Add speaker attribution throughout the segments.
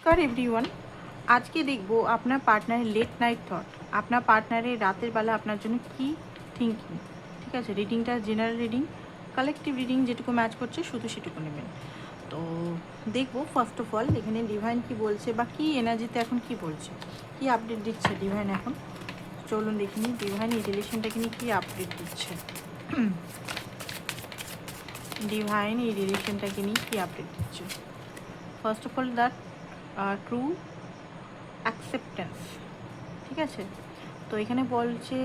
Speaker 1: নমস্কার এভরিওয়ান। আজকে দেখব আপনার পার্টনারের লেট নাইট থট, আপনার পার্টনারের রাতের বেলা আপনার জন্য কি থিঙ্কিং। ঠিক আছে, রিডিংটা জেনারেল রিডিং, কালেকটিভ রিডিং, যেটুকু ম্যাচ করছে শুধু সেটুকু নেবেন। তো দেখব ফার্স্ট অফ অল এখানে ডিভাইন কি বলছে বা কি এনার্জিতে এখন কি বলছে, কি আপডেট দিচ্ছে ডিভাইন এখন। চলুন দেখিনি ডিভাইন এই রিলেশনটাকে নিয়ে কী আপডেট দিচ্ছে। ডিভাইন এই রিলেশনটাকে নিয়ে কী আপডেট দিচ্ছে। First of all that true acceptance. ঠিক আছে, তো এখানে বলছে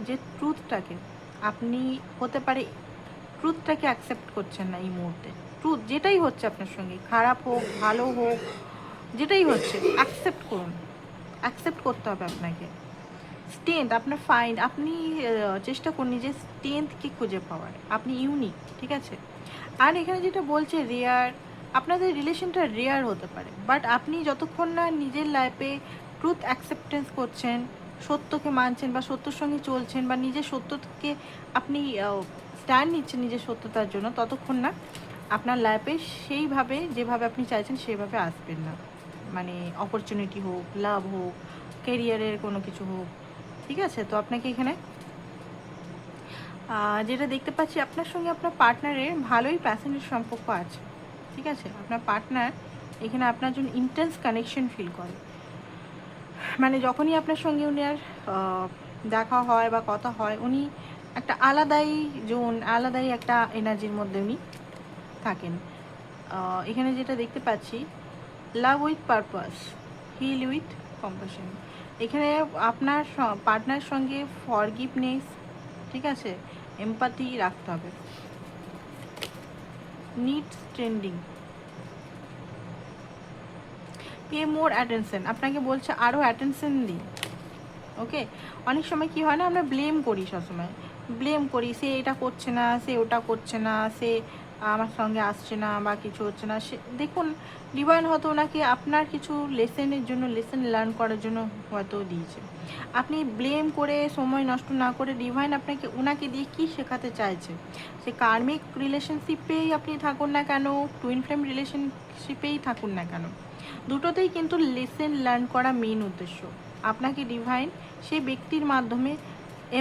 Speaker 1: যে ট্রুথটাকে আপনি হতে পারে ট্রুথটাকে অ্যাকসেপ্ট করছেন না এই মুহূর্তে। ট্রুথ যেটাই হচ্ছে আপনার সঙ্গে, খারাপ হোক ভালো হোক, যেটাই হচ্ছে অ্যাকসেপ্ট করুন, অ্যাকসেপ্ট করতে হবে আপনাকে। স্ট্রেংথ আপনার ফাইন্ড, আপনি চেষ্টা করুন নিজের স্ট্রেংথকে খুঁজে পাওয়ার, আপনি ইউনিক। ঠিক আছে, আর এখানে যেটা বলছে রেয়ার, আপনাদের রিলেশনটা রেয়ার হতে পারে, বাট আপনি যতক্ষণ না নিজের লাইফে ট্রুথ অ্যাকসেপ্টেন্স করছেন, সত্যকে মানছেন বা সত্যর সঙ্গে চলছেন বা নিজের সত্যকে আপনি স্ট্যান্ড নিচ্ছেন নিজের সত্যতার জন্য, ততক্ষণ না আপনার লাইফে সেইভাবে যেভাবে আপনি চাইছেন সেভাবে আসবেন না। মানে অপরচুনিটি হোক, লাভ হোক, কেরিয়ারের কোনো কিছু হোক। ঠিক আছে, তো আপনাকে এখানে যেটা দেখতে পাচ্ছি আপনার সঙ্গে আপনার পার্টনারের ভালোই প্যাশনেট সম্পর্ক আছে। ঠিক আছে, আপনার পার্টনার এখানে আপনার জন্য ইন্টেন্স কানেকশন ফিল করে। মানে যখনই আপনার সঙ্গে উনি আর দেখা হয় বা কথা হয়, উনি একটা আলাদাই জোন, আলাদাই একটা এনার্জির মধ্যে উনি থাকেন। এখানে যেটা দেখতে পাচ্ছি love with purpose, heal with compassion. এখানে আপনার পার্টনার সঙ্গে ফরগিভনেস, ঠিক আছে, এমপ্যাথি রাখতে হবে। নিডস ট্রেন্ডিং, পে মোর অ্যাটেনশন, আপনাকে বলছে আরও অ্যাটেনশন দিন। ওকে, অনেক সময় কি হয় না, আমরা ব্লেম করি, সবসময় ব্লেম করি, সে এটা করছে না, সে ওটা করছে না, সে আমার সঙ্গে আসছে না বা কিছু হচ্ছে না। সে দেখুন ডিভাইন হয়তো ওনাকে আপনার কিছু লেসেনের জন্য, লেসেন লার্ন করার জন্য হয়তো দিয়েছে। আপনি ব্লেম করে সময় নষ্ট না করে ডিভাইন আপনাকে ওনাকে দিয়ে কী শেখাতে চাইছে, সে কার্মিক রিলেশনশিপেই আপনি থাকুন না কেন, টুইন ফ্লেম রিলেশনশিপেই থাকুন না কেন, দুটোতেই কিন্তু লেসেন লার্ন করা মেন উদ্দেশ্য। আপনাকে ডিভাইন সেই ব্যক্তির মাধ্যমে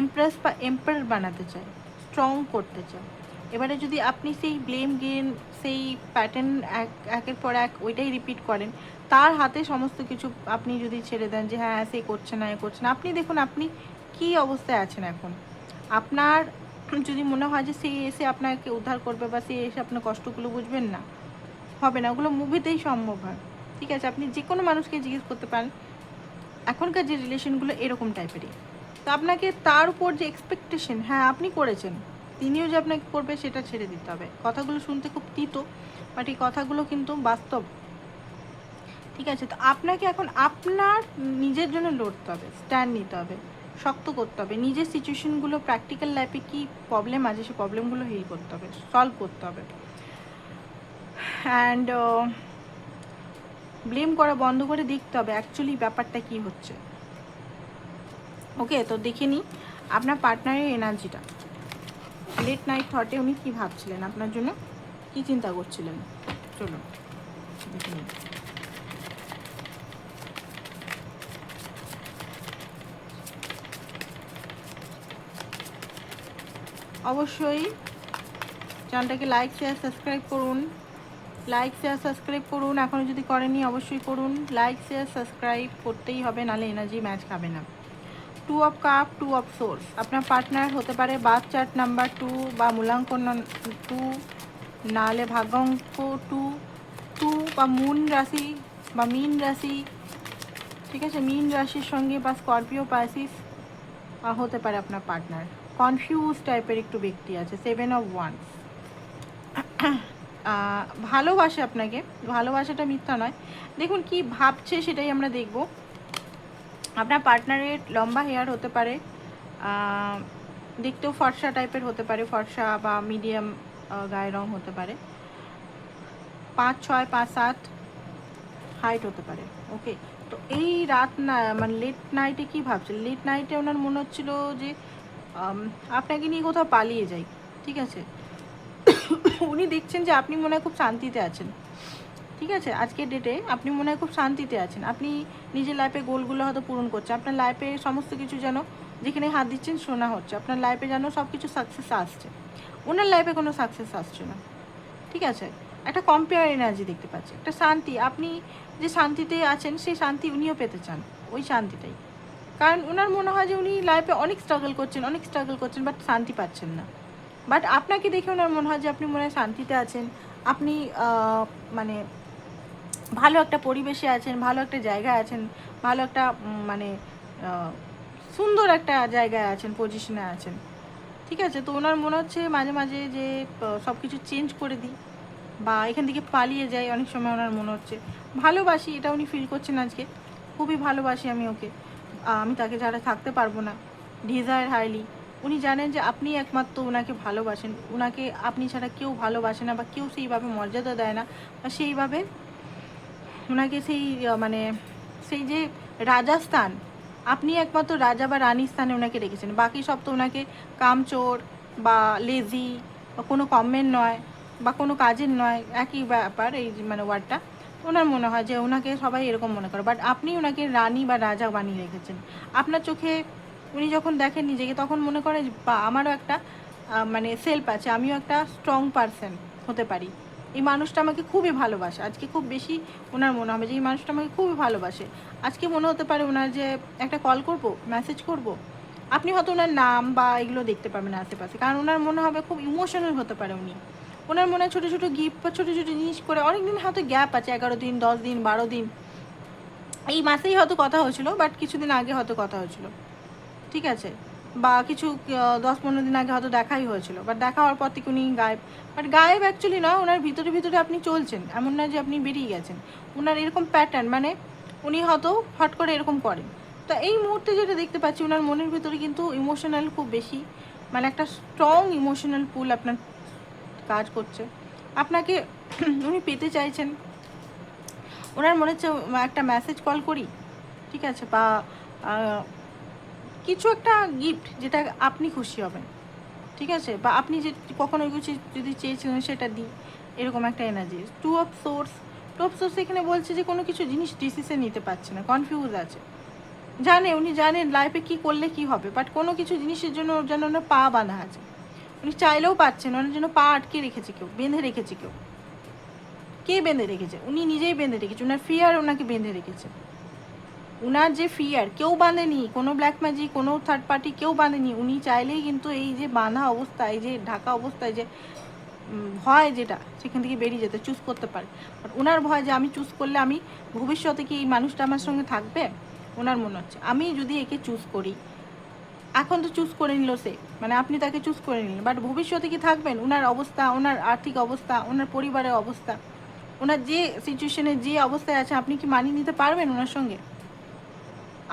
Speaker 1: এমপ্রেস বা এম্পায়ার বানাতে চায়, স্ট্রং করতে চায়। এবারে যদি আপনি সেই ব্লেম গেম, সেই প্যাটার্ন একের পর এক ওইটাই রিপিট করেন, তার হাতে সমস্ত কিছু আপনি যদি ছেড়ে দেন যে হ্যাঁ সে করছে না, এ করছে না, আপনি দেখুন আপনি কী অবস্থায় আছেন এখন। আপনার যদি মনে হয় যে সে এসে আপনাকে উদ্ধার করবে বা সে এসে আপনার কষ্টগুলো বুঝবেন না, হবে না, ওগুলো মুভিতেই সম্ভব হয়। ঠিক আছে, আপনি যে কোনো মানুষকে জিজ্ঞেস করতে পারেন, এখনকার যে রিলেশনগুলো এরকম টাইপেরই। তো আপনাকে তার উপর যে এক্সপেকটেশন, হ্যাঁ আপনি করেছেন, তিনিও যে আপনাকে করবে সেটা ছেড়ে দিতে হবে। কথাগুলো শুনতে খুব তিতো, বাট এই কথাগুলো কিন্তু বাস্তব। ঠিক আছে, তো আপনাকে এখন আপনার নিজের জন্য লড়তে হবে, স্ট্যান্ড নিতে হবে, শক্ত করতে হবে, নিজের সিচুয়েশনগুলো, প্র্যাকটিক্যাল লাইফে কী প্রবলেম আছে সেই প্রবলেমগুলো হিল করতে হবে, সলভ করতে হবে। অ্যান্ড ব্লেম করা বন্ধ করে দেখতে হবে অ্যাকচুয়ালি ব্যাপারটা কী হচ্ছে। ওকে, তো দেখে নিই আপনার পার্টনারের এনার্জিটা। লেট নাইট থটে উনি কী ভাবছিলেন, আপনার জন্য কী চিন্তা করছিলেন, চলুন দেখে নিই। অবশ্যই চ্যানেলটাকে লাইক শেয়ার সাবস্ক্রাইব করুন, লাইক শেয়ার সাবস্ক্রাইব করুন, এখনও যদি করেনি অবশ্যই করুন। লাইক শেয়ার সাবস্ক্রাইব করতেই হবে, নাহলে এনার্জি ম্যাচ খাবে না। Two of cup, two of swords, আপনার পার্টনার হতে পারে বার্থ চার্ট নাম্বার 2 বা মূলাঙ্কন 2, নাহলে ভাগ্যাঙ্ক 2 বা মুন রাশি বা মীন রাশি। ঠিক আছে, মীন রাশির সঙ্গে বা স্করপিও পাইসিস হতে পারে আপনার পার্টনার। কনফিউজ টাইপের একটু ব্যক্তি আছে, 7 অফ ওয়ান্স। ভালোবাসে আপনাকে, ভালোবাসাটা মিথ্যা নয়। দেখুন কি ভাবছে সেটাই আমরা দেখব। আপনার পার্টনারের লম্বা হেয়ার হতে পারে, দেখতেও ফর্সা টাইপের হতে পারে, ফর্সা বা মিডিয়াম গায়ের রং হতে পারে, 5'6", 5'7" হাইট হতে পারে। ওকে, তো এই রাত না মানে লেট নাইটে কী ভাবছিল, লেট নাইটে ওনার মনে হচ্ছিল যে আপনাকে নিয়ে কোথাও পালিয়ে যাই। ঠিক আছে, উনি দেখছেন যে আপনি মনে হয় খুব শান্তিতে আছেন। ঠিক আছে, আজকের ডেটে আপনি মনে হয় খুব শান্তিতে আছেন, আপনি নিজের লাইফে গোলগুলো হয়তো পূরণ করছেন, আপনার লাইফে সমস্ত কিছু যেন যেখানে হাত দিচ্ছেন শোনা হচ্ছে, আপনার লাইফে যেন সব কিছু সাকসেস আসছে। ওনার লাইফে কোনো সাকসেস আসছে না। ঠিক আছে, একটা কম্পেয়ার এনার্জি দেখতে পাচ্ছি, একটা শান্তি, আপনি যে শান্তিতে আছেন সেই শান্তি উনিও পেতে চান, ওই শান্তিটাই। কারণ ওনার মনে হয় যে উনি লাইফে অনেক স্ট্রাগল করছেন বাট শান্তি পাচ্ছেন না। বাট আপনাকে দেখে ওনার মনে হয় যে আপনি মনে হয় শান্তিতে আছেন, আপনি মানে ভালো একটা পরিবেশে আছেন, ভালো একটা জায়গায় আছেন, ভালো একটা মানে সুন্দর একটা জায়গায় আছেন, পজিশনে আছেন। ঠিক আছে, তো ওনার মনে হচ্ছে মাঝে মাঝে যে সব কিছু চেঞ্জ করে দিই বা এখান থেকে পালিয়ে যাই, অনেক সময় ওনার মনে হচ্ছে। ভালোবাসি, এটা উনি ফিল করছেন আজকে, খুবই ভালোবাসি আমি ওকে, আমি তাকে ছাড়া থাকতে পারবো না, ডিজায়ার হাইলি। উনি জানেন যে আপনি একমাত্র ওনাকে ভালোবাসেন, ওনাকে আপনি ছাড়া কেউ ভালোবাসে না বা কেউ সেইভাবে মর্যাদা দেয় না বা সেইভাবে ওনাকে সেই মানে সেই যে রাজস্থান, আপনি একমাত্র রাজা বা রানী স্থানে ওনাকে রেখেছেন, বাকি সব তো ওনাকে কামচোর বা লেজি বা কোনো কমেন্ট নয় বা কোনো কাজের নয়, একই ব্যাপার এই মানে ওয়ার্ডটা। ওনার মনে হয় যে ওনাকে সবাই এরকম মনে করে, বাট আপনি ওনাকে রানী বা রাজা বানিয়ে রেখেছেন। আপনার চোখে উনি যখন দেখেন নিজেকে তখন মনে করে বা আমারও একটা মানে সেলফ আছে, আমিও একটা স্ট্রং পারসন হতে পারি, এই মানুষটা আমাকে খুবই ভালোবাসে। আজকে খুব বেশি ওনার মনে হবে যে এই মানুষটা আমাকে খুবই ভালোবাসে। আজকে মনে হতে পারে ওনার যে একটা কল করব, মেসেজ করব, আপনি হয়তো ওনার নাম বা এগুলো দেখতে পাবেন আশেপাশে, কারণ ওনার মনে হবে খুব ইমোশনাল হতে পারে উনি। ওনার মনে হয় ছোটো ছোটো গিফট বা ছোটো ছোটো জিনিস করে, অনেক দিন হয়তো গ্যাপ আছে, 11 দিন 10 দিন 12 দিন, এই মাসেই হয়তো কথা হয়েছিল, বাট কিছুদিন আগে হয়তো কথা হয়েছিল। ঠিক আছে, বা কিছু 10-15 দিন আগে হয়তো দেখাই হয়েছিল, বাট দেখা হওয়ার পর থেকে উনি গায়েব। বাট গায়েব অ্যাকচুয়ালি না, ওনার ভিতরে ভিতরে আপনি চলছেন, এমন না যে আপনি বেরিয়ে গেছেন। ওনার এরকম প্যাটার্ন, মানে উনি হয়তো হট করে এরকম করেন। তো এই মুহূর্তে যেটা দেখতে পাচ্ছি ওনার মনের ভিতরে কিন্তু ইমোশনাল খুব বেশি, মানে একটা স্ট্রং ইমোশনাল পুল আপনার কাজ করছে, আপনাকে উনি পেতে চাইছেন। ওনার মনে হচ্ছে একটা মেসেজ কল করি, ঠিক আছে, বা কিছু একটা গিফট যেটা আপনি খুশি হবেন, ঠিক আছে, বা আপনি যে কখনো কিছু যদি চেয়েছিলেন সেটা দিই, এরকম একটা এনার্জি। টু অফ সোর্স এখানে বলছে যে কোনো কিছু জিনিস ডিসিশন নিতে পারছে না, কনফিউজ আছে। উনি জানেন লাইফে কি করলে কি হবে, বাট কোনো কিছু জিনিসের জন্য ওর যেন ওনার পা বাঁধা আছে, উনি চাইলেও পাচ্ছেন, ওনার জন্য পা আটকে রেখেছে কেউ, বেঁধে রেখেছে কেউ। কে বেঁধে রেখেছে? উনি নিজেই বেঁধে রেখেছে, ওনার ফিয়ার ওনাকে বেঁধে রেখেছে। উনার যে ফিয়ার, কেউ বাঁধেনি, কোনো ব্ল্যাক ম্যাজিক, কোনো থার্ড পার্টি কেউ বাঁধেনি। উনি চাইলেই কিন্তু এই যে বাঁধা অবস্থা, এই যে ঢাকা অবস্থায় যে ভয় যেটা, সেখান থেকে বেরিয়ে যেতে চুজ করতে পারে। বাট ওনার ভয় যে আমি চুজ করলে আমি ভবিষ্যতে কি এই মানুষটা আমার সঙ্গে থাকবে, ওনার মনে হচ্ছে আমি যদি একে চুজ করি, এখন তো চুজ করে নিল সে, মানে আপনি তাকে চুজ করে নিলেন, বাট ভবিষ্যতে কি থাকবেন? ওনার অবস্থা, ওনার আর্থিক অবস্থা, ওনার পরিবারের অবস্থা, ওনার যে সিচুয়েশনে যে অবস্থায় আছে, আপনি কি মানিয়ে নিতে পারবেন ওনার সঙ্গে?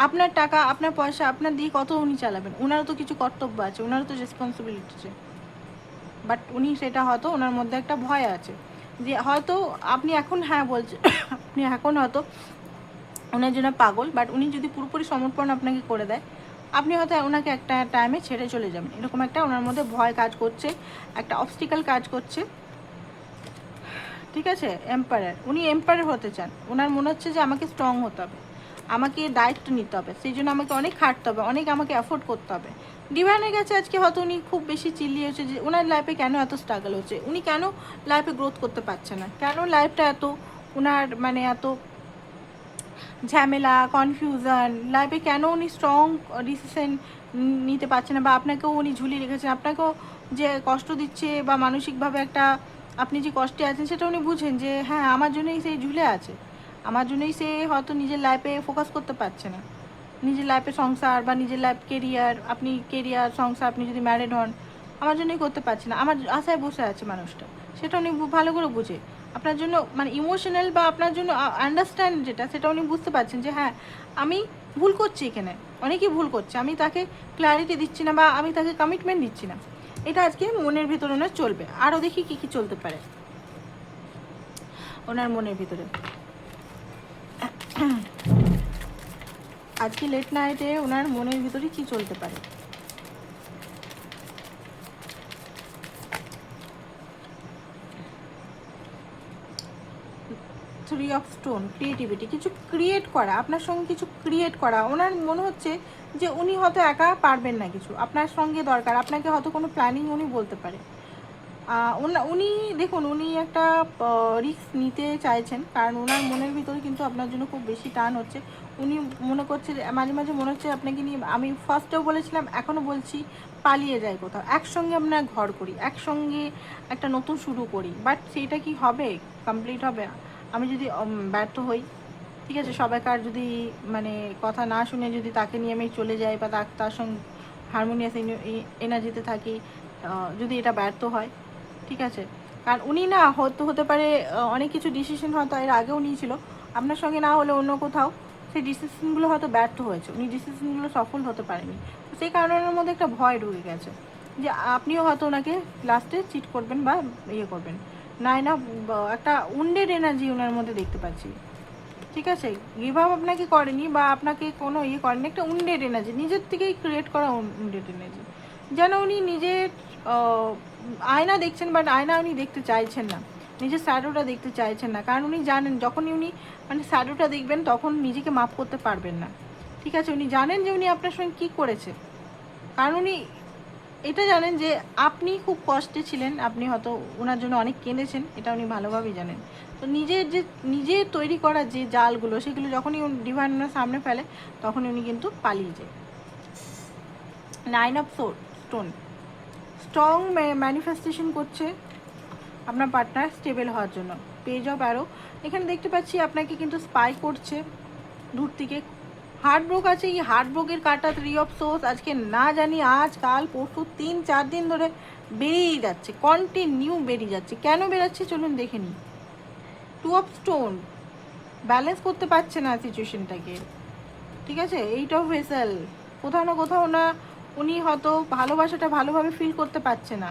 Speaker 1: আপনার টাকা, আপনার পয়সা, আপনার দিয়ে কত উনি চালাবেন? ওনারও তো কিছু কর্তব্য আছে, ওনারও তো রেসপন্সিবিলিটি আছে। বাট উনি সেটা হয়তো ওনার মধ্যে একটা ভয় আছে যে হয়তো আপনি এখন হ্যাঁ বলছেন আপনি এখন হয়তো ওনার জন্য পাগল, বাট উনি যদি পুরোপুরি সমর্পণ আপনাকে করে দেয়, আপনি হয়তো ওনাকে একটা টাইমে ছেড়ে চলে যাবেন, এরকম একটা ওনার মধ্যে ভয় কাজ করছে, একটা অবস্টিক্যাল কাজ করছে। ঠিক আছে, এম্পায়ার, উনি এম্পায়ার হতে চান। ওনার মনে হচ্ছে যে আমাকে স্ট্রং হতে হবে, আমাকে দায়িত্ব নিতে হবে, সেই জন্য আমাকে অনেক খাটতে হবে, অনেক আমাকে অ্যাফোর্ড করতে হবে। ডিভাইনের কাছে আজকে হয়তো উনি খুব বেশি চিল্লিয়েছে যে ওনার লাইফে কেন এত স্ট্রাগল হচ্ছে, উনি কেন লাইফে গ্রোথ করতে পারছে না, কেন লাইফটা এত ওনার মানে এত ঝামেলা, কনফিউশন লাইফে, কেন উনি স্ট্রং ডিসিশন নিতে পারছে না, বা আপনাকেও উনি ঝুলিয়ে রেখেছেন, আপনাকেও যে কষ্ট দিচ্ছে বা মানসিকভাবে একটা আপনি যে কষ্টে আছেন সেটা উনি বুঝেন যে হ্যাঁ আমার জন্যই সে ঝুলে আছে, আমার জন্যই সে হয়তো নিজের লাইফে ফোকাস করতে পারছে না, নিজের লাইফে সংসার বা নিজের লাইফ কেরিয়ার, আপনি কেরিয়ার সংসার আপনি যদি ম্যারিড হন, আমার জন্যই করতে পারছে না, আমার আশায় বসে আছে মানুষটা, সেটা উনি ভালো করে বুঝে আপনার জন্য মানে ইমোশনাল বা আপনার জন্য আন্ডারস্ট্যান্ড যেটা, সেটা উনি বুঝতে পারছেন যে হ্যাঁ আমি ভুল করছি, এখানে অনেকেই ভুল করছে, আমি তাকে ক্ল্যারিটি দিচ্ছি না বা আমি তাকে কমিটমেন্ট দিচ্ছি না। এটা আজকে মনের ভিতরে ওনার চলবে। আরও দেখি কী কী চলতে পারে ওনার মনের ভিতরে আজকে লেট নাইটে ওনার মনের ভিতরে কি চলতে পারে। 3 অফ স্টোন, ক্রিয়েটিভিটি, কিছু ক্রিয়েট করা, আপনার সঙ্গে কিছু ক্রিয়েট করা। ওনার মনে হচ্ছে যে উনি হয়তো একা পারবেন না কিছু, আপনার সঙ্গে দরকার, আপনাকে হয়তো কোনো প্ল্যানিং উনি বলতে পারে। উনি দেখুন, উনি একটা রিস্ক নিতে চাইছেন, কারণ ওনার মনের ভিতরে কিন্তু আপনার জন্য খুব বেশি টান হচ্ছে। উনি মনে করছে, মাঝে মাঝে মনে হচ্ছে আপনাকে নিয়ে, আমি ফার্স্টেও বলেছিলাম এখনও বলছি, পালিয়ে যায় কোথাও, একসঙ্গে আমরা ঘর করি, একসঙ্গে একটা নতুন শুরু করি, বাট সেইটা কি হবে, কমপ্লিট হবে? আমি যদি ব্যর্থ হই, ঠিক আছে, সবাইকার যদি মানে কথা না শুনে যদি তাকে নিয়ে আমি চলে যাই বা তার সঙ্গে হারমোনিয়াস এনার্জিতে থাকি, যদি এটা ব্যর্থ হয়, ঠিক আছে, কারণ উনি না হতে পারে অনেক কিছু ডিসিশন হয়তো এর আগেও নিয়েছিল, আপনার সঙ্গে না হলে অন্য কোথাও, সেই ডিসিশনগুলো হয়তো ব্যর্থ হয়েছে, উনি ডিসিশনগুলো সফল হতে পারেনি। তো সেই কারণের মধ্যে একটা ভয় ঢুকে গেছে যে আপনিও হয়তো ওনাকে লাস্টে চিট করবেন বা ইয়ে করবেন। না একটা উন্ডেড এনার্জি ওনার মধ্যে দেখতে পাচ্ছি, ঠিক আছে, গিভ আপ আপনাকে করেনি বা আপনাকে কোনো ইয়ে করেনি, একটা উন্ডেড এনার্জি, নিজের থেকেই ক্রিয়েট করা উন্ডেড এনার্জি, যেন উনি নিজের আয়না দেখছেন, বাট আয়না উনি দেখতে চাইছেন না, নিজের শ্যাডোটা দেখতে চাইছেন না, কারণ উনি জানেন যখনই উনি মানে শ্যাডোটা দেখবেন তখন নিজেকে মাপ করতে পারবেন না, ঠিক আছে, উনি জানেন যে উনি আপনার সঙ্গে কী করেছে, কারণ উনি এটা জানেন যে আপনি খুব কষ্টে ছিলেন, আপনি হয়তো ওনার জন্য অনেক কেঁদেছেন, এটা উনি ভালোভাবেই জানেন। তো নিজের তৈরি করা যে জালগুলো, সেগুলো যখনই ডিভাইন ওনার সামনে ফেলে, তখনই উনি কিন্তু পালিয়ে যায়। 9 অফ স্টোন, স্ট্রং ম্যানিফেস্টেশন করছে আপনার পার্টনার স্টেবল হওয়ার জন্য। পেজ অফ অ্যারো, এখানে দেখতে পাচ্ছি আপনাকে কিন্তু স্পাই করছে দূর থেকে। হার্টব্রোক আছে, এই হার্টব্রোকের কার্ডটা 3 অফ সোর্স, আজকে না জানি আজ কাল পরশু 3-4 দিন ধরে বেরিয়েই যাচ্ছে, কন্টিনিউ বেরিয়ে যাচ্ছে, কেন বেরাচ্ছে চলুন দেখে নিই। 2 অফ স্টোন, ব্যালেন্স করতে পারছে না সিচুয়েশনটাকে, ঠিক আছে। 8 অফ ভেসেল, কোথাও না কোথাও উনি হয়তো ভালোবাসাটা ভালোভাবে ফিল করতে পারছে না,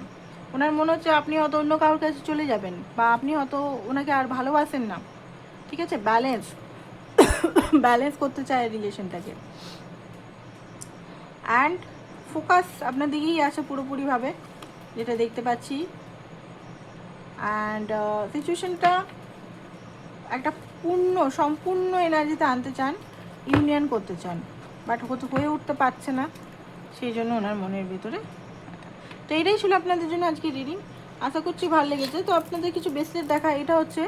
Speaker 1: ওনার মনে হচ্ছে আপনি হয়তো অন্য কারোর কাছে চলে যাবেন বা আপনি হয়তো ওনাকে আর ভালোবাসেন না, ঠিক আছে। ব্যালেন্স করতে চায় রিলেশনটাকে, অ্যান্ড ফোকাস আপনার দিকেই আছে পুরোপুরিভাবে, যেটা দেখতে পাচ্ছি। অ্যান্ড সিচুয়েশনটা একটা সম্পূর্ণ এনার্জিতে আনতে চান, ইউনিয়ন করতে চান, বাট হয়ে উঠতে পারছে না, সেই জন্য ওনার মনের ভিতরে। তো এটাই ছিল আপনাদের জন্য আজকে রিডিং, আশা করছি ভালো লেগেছে। তো আপনাদের কিছু বেসিক দেখা, এটা হচ্ছে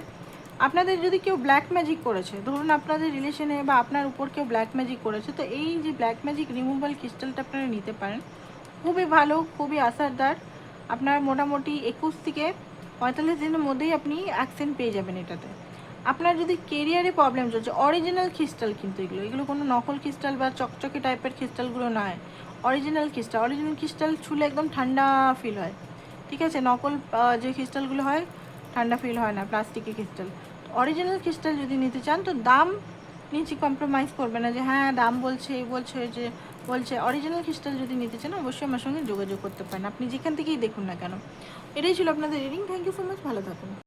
Speaker 1: আপনাদের যদি কেউ ব্ল্যাক ম্যাজিক করেছে, ধরুন আপনাদের রিলেশনে বা আপনার উপর কেউ ব্ল্যাক ম্যাজিক করেছে, তো এই যে ব্ল্যাক ম্যাজিক রিমুভাল ক্রিস্টালটা আপনারা নিতে পারেন, খুবই ভালো, খুবই আসারদার। আপনার মোটামুটি 21 থেকে 45 দিনের মধ্যেই আপনি অ্যাকশন পেয়ে যাবেন এটাতে। আপনার যদি কেরিয়ারে প্রবলেম চলছে, অরিজিনাল ক্রিস্টাল কিন্তু এগুলো কোনো নকল ক্রিস্টাল বা চকচকে টাইপের ক্রিস্টালগুলো নয়, অরিজিনাল ক্রিস্টাল ছুলে একদম ঠান্ডা ফিল হয়, ঠিক আছে। নকল যে ক্রিস্টালগুলো হয় ঠান্ডা ফিল হয় না, প্লাস্টিকের ক্রিস্টাল। অরিজিনাল ক্রিস্টাল যদি নিতে চান তো দাম নিচে কম্প্রোমাইজ করবে না, যে হ্যাঁ দাম বলছে যে বলছে। অরিজিনাল ক্রিস্টাল যদি নিতে চান অবশ্যই আমার সঙ্গে যোগাযোগ করতে পারেন, আপনি যেখান থেকেই দেখুন না কেন। এটাই ছিল আপনাদের reading, thank you so much, ভালো থাকুন।